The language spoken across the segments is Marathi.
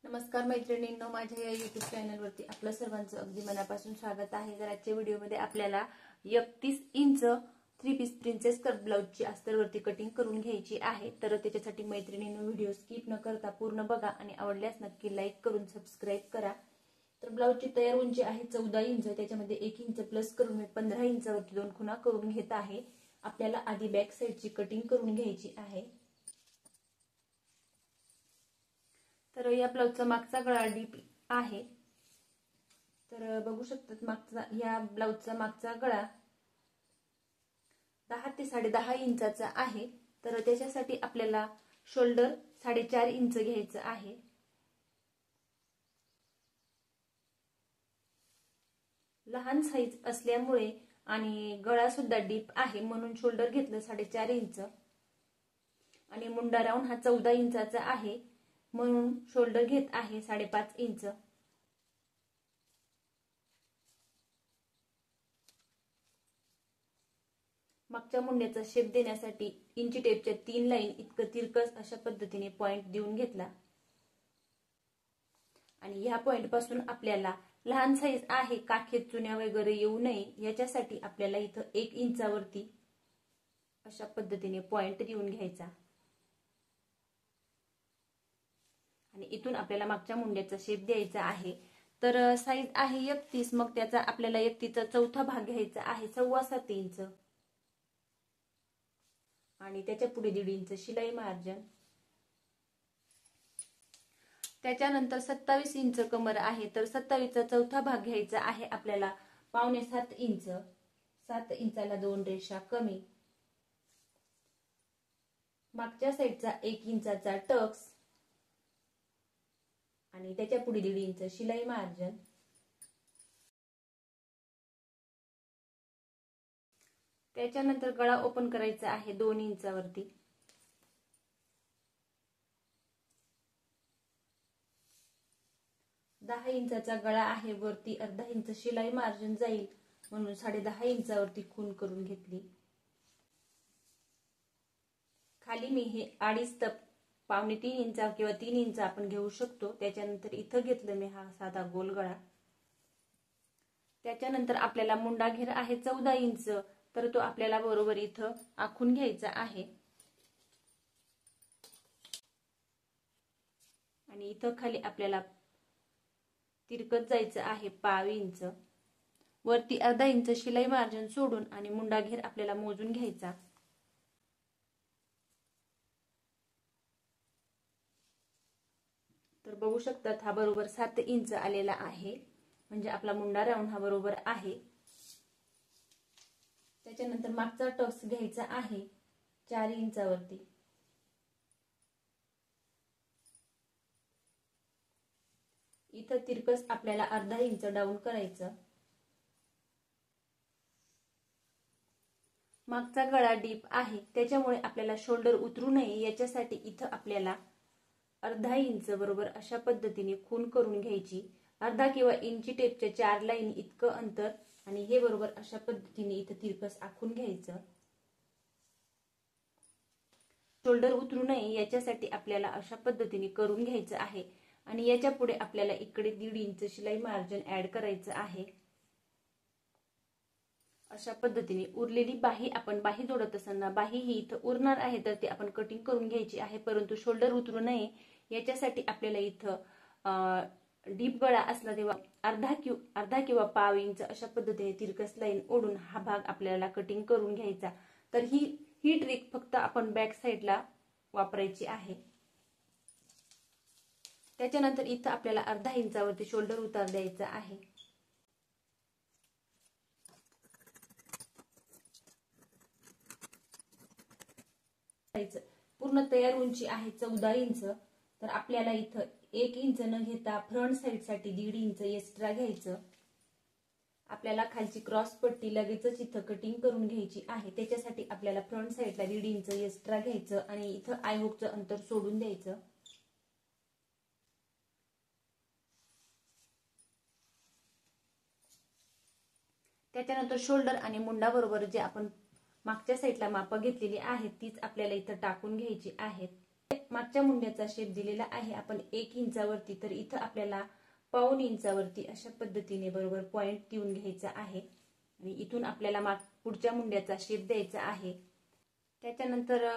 नमस्कार मैत्रिणींनो, माझ्या या YouTube चॅनलवरती आपलं सर्वांचं अगदी मनापासून स्वागत आहे। तर आजच्या व्हिडिओमध्ये आपल्याला 31 इंच 3 पीस प्रिन्सेस कट ब्लाउजची अस्तरवरती कटिंग करून घ्यायची आहे। तर त्याच्यासाठी मैत्रिणींनो व्हिडिओ स्किप न करता पूर्ण बघा आणि आवडल्यास नक्की लाईक करून सबस्क्राइब करा। तर ब्लाउजची तयार उंची आहे 14 इंच, त्याच्यामध्ये 1 इंच प्लस करून मी 15 इंचावरती 2 खुणा करून घेत आहे। आपल्याला आधी बॅक साइडची कटिंग करून घ्यायची आहे। तर या ब्लाउजचा मागचा गळा डीप आहे। तर बघू शकतात मागचा या ब्लाउजचा मागचा गळा 10 ते 10.5 इंचाचा आहे। तर त्याच्यासाठी आपल्याला शोल्डर 4.5 इंच घ्यायचं आहे। लहान साइज असल्यामुळे आणि गळा सुद्धा डीप आहे म्हणून शोल्डर घेतलं 4.5 इंच आणि मुंडा राऊंड हा 14 इंचाचा आहे म्हणून शोल्डर घेत आहे 5.5 इंच। मागच्या मुंड्याचा शेप देण्यासाठी इंची टेपच्या 3 लाईन इतकं तिरकस अशा पद्धतीने पॉइंट देऊन घेतला आणि ह्या पॉइंट पासून आपल्याला लहान साइज आहे काखेत चुन्या वगैरे येऊ नये याच्यासाठी आपल्याला इथं 1 इंचावरती अशा पद्धतीने पॉइंट देऊन घ्यायचा आणि इथून आपल्याला मागच्या मुंड्याचा शेप द्यायचा आहे। तर साइज आहे 31, मग त्याचा आपल्याला 31चा चौथा भाग घ्यायचा आहे 7.25 इंच आणि त्याच्या पुढे 1.5 इंच शिलाई मार्जिन। त्याच्यानंतर 27 इंच कमर आहे, तर 27चा चौथा भाग घ्यायचा आहे आपल्याला 6.25 इंच। 7 इंचाला 2 रेषा कमी, मागच्या साइडचा 1 इंचाचा टक्स आणि त्याच्या पुढे 1.5 इंच शिलाई मार्जिन। त्याच्यानंतर गळा ओपन करायचा आहे 2 इंचावरती। दहा इंचाचा गळा आहे, वरती अर्धा इंच शिलाई मार्जिन जाईल म्हणून 10.5 इंचावरती खून करून घेतली। खाली मी हे 2.5 तप 2.25 इंच किंवा 3 इंच आपण घेऊ शकतो। त्याच्यानंतर इथं घेतलं मी हा साधा गोल गळा। त्याच्यानंतर आपल्याला मुंडा घेर आहे 14 इंच, तर तो आपल्याला बरोबर इथं आखून घ्यायचा आहे आणि इथं खाली आपल्याला तिरकत जायचं आहे 1/2 इंच। वरती अर्धा इंच शिलाई मार्जिन सोडून आणि मुंडा घेर आपल्याला मोजून घ्यायचा। तर बघू शकतात हा बरोबर 7 इंच आलेला आहे, म्हणजे आपला मुंडा राऊंड हा बरोबर आहे। त्याच्यानंतर मागचा टक्स घ्यायचा आहे 4 इंचावरती। इथं तिरकस आपल्याला अर्धा इंच डाऊन करायचं। मागचा गळा डीप आहे त्याच्यामुळे आपल्याला शोल्डर उतरू नये याच्यासाठी इथं आपल्याला अर्धा इंच बरोबर अशा पद्धतीने खून करून घ्यायची। अर्धा किंवा इंची टेपच्या 4 लाईन इतकं अंतर आणि हे बरोबर अशा पद्धतीने इथं तिरकस आखून घ्यायचं। शोल्डर उतरू नये याच्यासाठी आपल्याला अशा पद्धतीने करून घ्यायचं आहे आणि याच्या पुढे आपल्याला इकडे 1.5 इंच शिलाई मार्जिन ऍड करायचं आहे। अशा पद्धतीने उरलेली बाही आपण बाही जोडत असताना बाही ही इथं उरणार आहे, तर ती आपण कटिंग करून घ्यायची आहे, परंतु शोल्डर उतरू नये याच्यासाठी आपल्याला इथं डीप गळा असला तेव्हा अर्धा किंवा 1/2 इंच अशा पद्धतीने तिरकस लाईन ओढून हा भाग आपल्याला कटिंग करून घ्यायचा। तर ही ट्रिक फक्त आपण बॅक साइडला वापरायची आहे। त्याच्यानंतर इथं आपल्याला अर्धा इंचावरती शोल्डर उतार द्यायचा आहे। पूर्ण तयार उंची आहे 14 इंच, तर आपल्याला इथं 1 इंच न घेता फ्रंट साइड साठी 1.5 इंच एक्स्ट्रा घ्यायचं। आपल्याला खालची क्रॉस पट्टी लगेचच इथं कटिंग करून घ्यायची आहे, त्याच्यासाठी आपल्याला फ्रंट साइडला 1.5 इंच एक्स्ट्रा घ्यायचं आणि इथं आय हुकचं अंतर सोडून द्यायचं। त्याच्यानंतर शोल्डर आणि मुंडा बरोबर जे आपण मागच्या साइडला माप घेतलेली आहेत तीच आपल्याला इथं टाकून घ्यायची आहेत। मागच्या मुंड्याचा शेप दिलेला आहे आपण 1 इंचावरती, तर इथं आपल्याला पाऊण इंचावरती अशा पद्धतीने बरोबर पॉइंट देऊन घ्यायचा आहे आणि इथून आपल्याला पुढच्या मुंड्याचा शेप द्यायचा आहे। त्याच्यानंतर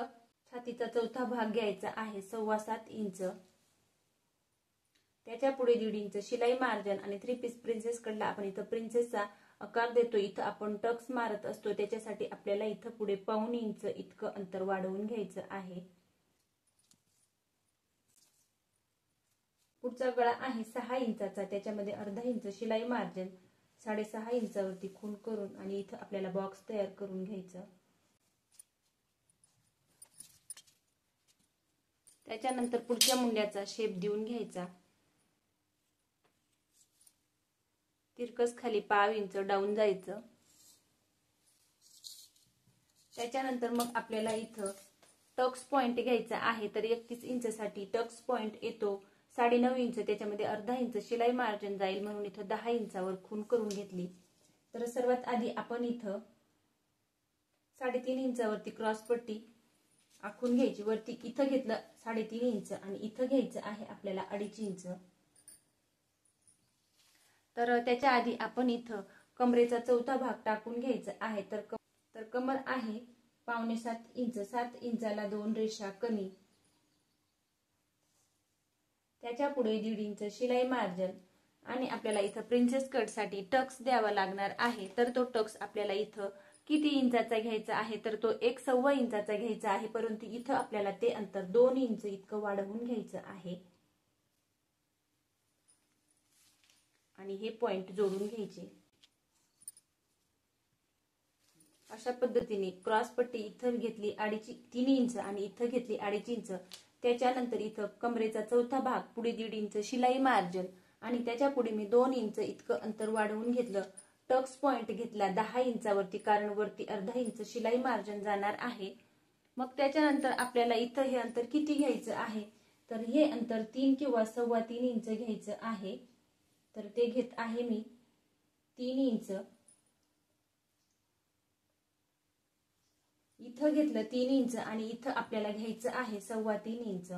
छातीचा चौथा भाग घ्यायचा आहे 7.25 इंच, त्याच्या पुढे 1.5 इंच शिलाई मार्जिन आणि 3 पीस प्रिन्सेस कडला आपण इथं प्रिन्सेसचा आकार देतो, इथं आपण टक्स मारत असतो त्याच्यासाठी आपल्याला इथं पुढे पाऊण इंच इतकं अंतर वाढवून घ्यायचं आहे। पुढचा गळा आहे 6 इंचाचा, त्याच्यामध्ये अर्धा इंच शिलाई मार्जिन 6.5 इंचावरती खूण करून आणि इथं आपल्याला बॉक्स तयार करून घ्यायचं। त्याच्यानंतर पुढच्या मुंड्याचा शेप देऊन घ्यायचा, तिरकस खाली पाव इंच डाऊन जायचं। त्याच्यानंतर मग आपल्याला इथं टक्स पॉइंट घ्यायचा आहे, तर 31 इंच साठी टक्स पॉइंट येतो 9.5 इंच, त्याच्यामध्ये अर्धा इंच शिलाई मार्जिन जाईल म्हणून इथं 10 इंचावर खूण करून घेतली। तर सर्वात आधी आपण इथं 3.5 इंचावरती क्रॉस पट्टी आखून घ्यायची, वरती इथं घेतलं 3.5 इंच आणि इथं घ्यायचं आहे आपल्याला 2.5 इंच। तर त्याच्या आधी आपण इथं कमरेचा चौथा भाग टाकून घ्यायचा आहे, तर कमर आहे 6.25 इंच, 7 इंचाला 2 रेषा कमी, त्याच्या पुढे 1.5 इंच शिलाई मार्जिन आणि आपल्याला इथं प्रिन्सेस कट साठी टक्स द्यावा लागणार आहे। तर तो टक्स आपल्याला इथं किती इंचाचा घ्यायचा आहे, तर तो 1.25 इंचाचा घ्यायचा आहे, परंतु इथं आपल्याला ते अंतर 2 इंच इतकं वाढवून घ्यायचं आहे आणि हे पॉइंट जोडून घ्यायचे। अशा पद्धतीने क्रॉस पट्टी इथं घेतली 3 इंच आणि इथं घेतली 2.5 इंच। त्याच्यानंतर इथं कमरेचा चौथा भाग पुढे 1.5 इंच शिलाई मार्जिन आणि त्याच्या पुढे मी 2 इंच इतकं अंतर वाढवून घेतलं। टक्स पॉइंट घेतला 10 इंचावरती, कारण वरती अर्धा इंच शिलाई मार्जिन जाणार आहे। मग त्याच्यानंतर आपल्याला इथं हे अंतर किती घ्यायचं आहे, तर हे अंतर 3 किंवा 3.25 इंच घ्यायचं आहे, तर ते घेत आहे मी 3 इंच। इथं घेतलं 3 इंच आणि इथं आपल्याला घ्यायचं आहे 3.25 इंच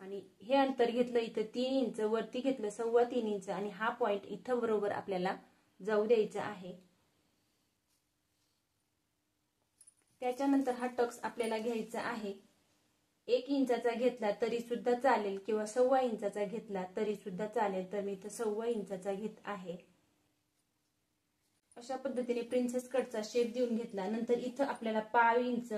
आणि हे अंतर घेतलं इथं 3 इंच, वरती घेतलं 3.25 इंच आणि हा पॉइंट इथं बरोबर आपल्याला जाऊ द्यायचा आहे। त्याच्यानंतर हा टक्स आपल्याला घ्यायचा आहे 1 इंचाचा घेतला तरी सुद्धा चालेल किंवा 1.25 इंचाचा घेतला तरी सुद्धा चालेल, तर मी इथं 1.25 इंचाचा घेत आहे। अशा पद्धतीने प्रिन्सेस कटचा शेप देऊन घेतला। नंतर इथं आपल्याला पाव इंच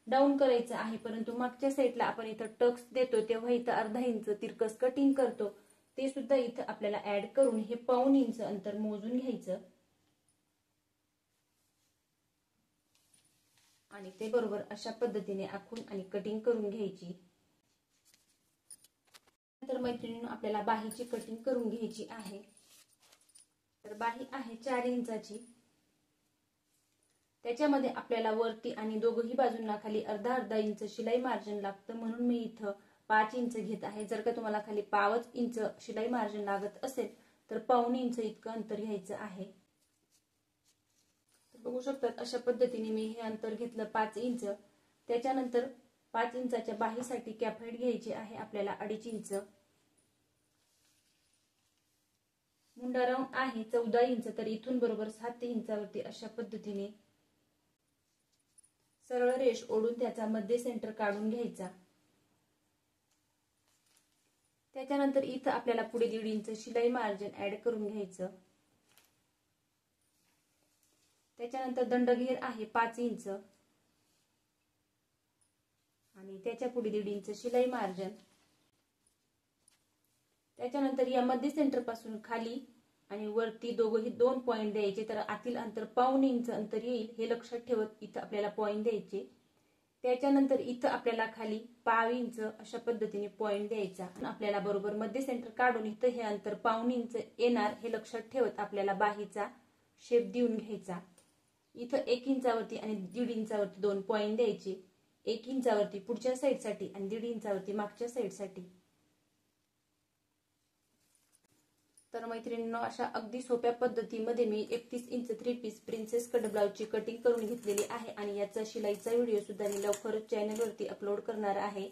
डाऊन करायचं आहे, परंतु मागच्या साईडला आपण इथं टक्स देतो तेव्हा इथं अर्धा इंच तिरकस कटिंग करतो, ते सुद्धा इथं आपल्याला ऍड करून हे पाऊण इंच अंतर मोजून घ्यायचं आणि ते बरोबर अशा पद्धतीने आखून आणि कटिंग करून घ्यायची। नंतर मैत्रिणींनो आपल्याला बाहीची कटिंग करून घ्यायची आहे। तर बाही आहे 4 इंचाची, त्याच्यामध्ये आपल्याला वरती आणि दोघही बाजूंना खाली अर्धा इंच शिलाई मार्जिन लागतं, म्हणून मी इथं 5 इंच घेत आहे। जर का तुम्हाला खाली 5 इंच शिलाई मार्जिन लागत असेल तर पाऊण इंच इतकं अंतर घ्यायचं आहे। तर बघू शकतात अशा पद्धतीने मी हे अंतर घेतलं 5 इंच। त्याच्यानंतर 5 इंचाच्या बाहीसाठी कॅपहेड घ्यायची आहे आपल्याला 2.5 इंच। मुंडा राऊंड आहे 14 इंच, तर इथून बरोबर 7 इंचावरती अशा पद्धतीने सरळ रेष ओढून त्याचा मध्य सेंटर काढून घ्यायचा। त्याच्यानंतर इथं आपल्याला पुढे 1.5 इंच शिलाई मार्जिन ऍड करून घ्यायचं। त्याच्यानंतर दंडघेर आहे 5 इंच आणि त्याच्या पुढे 1.5 इंच शिलाई मार्जिन। त्याच्यानंतर या मध्य सेंटर पासून खाली आणि वरती दोघही 2 पॉइंट द्यायचे, तर आतील अंतर पाऊण इंच अंतर येईल हे लक्षात ठेवत इथं आपल्याला पॉइंट द्यायचे। त्याच्यानंतर इथं आपल्याला खाली पाव इंच अशा पद्धतीने पॉइंट द्यायचा आणि आपल्याला बरोबर मध्य सेंटर काढून इथं हे अंतर पाऊण इंच येणार हे लक्षात ठेवत आपल्याला बाहीचा शेप देऊन घ्यायचा। इथं 1 इंचावरती आणि 1.5 इंचावरती 2 पॉइंट द्यायचे, 1 इंचावरती पुढच्या साईडसाठी आणि 1.5 इंचावरती मागच्या साईडसाठी। तर मैत्रिणींनो, अशा अगदी सोप्या पद्धतीमध्ये मी 31 इंच 3 पीस प्रिन्सेस कट ब्लाउजची कटिंग करून घेतलेली आहे आणि याचा शिलाईचा व्हिडिओ सुद्धा मी लवकरच चॅनलवरती अपलोड करणार आहे।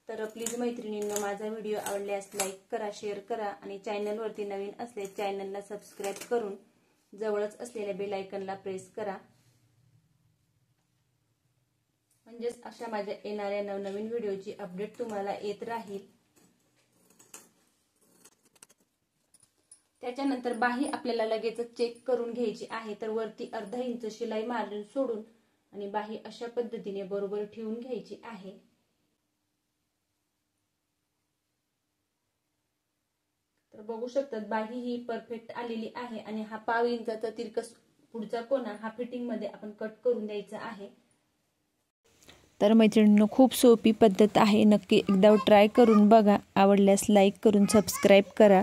तर प्लीज मैत्रिणींनो, माझा व्हिडिओ आवडल्यास लाईक करा, शेअर करा आणि चॅनलवरती नवीन असले चॅनलला सबस्क्राईब करून जवळच असलेल्या बेल आयकॉनला प्रेस करा, म्हणजेच अशा माझ्या येणाऱ्या नवनवीन व्हिडिओची अपडेट तुम्हाला येत राहील। त्याच्यानंतर बाही आपल्याला लगेच चेक करून घ्यायची आहे। तर वरती अर्धा इंच शिलाई मार्जिन सोडून आणि बाही अशा पद्धतीने बरोबर ठेवून घ्यायची आहे। तर बघू शकतात बाही ही परफेक्ट आलेली आहे आणि हा पाव इंचाचा तिरकस पुढचा कोना हा फिटिंग मध्ये आपण कट करून द्यायचा आहे। तर मैत्रिणींनो, खूप सोपी पद्धत आहे, नक्की एकदा ट्राय करून बघा। आवडल्यास लाईक करून सबस्क्राईब करा।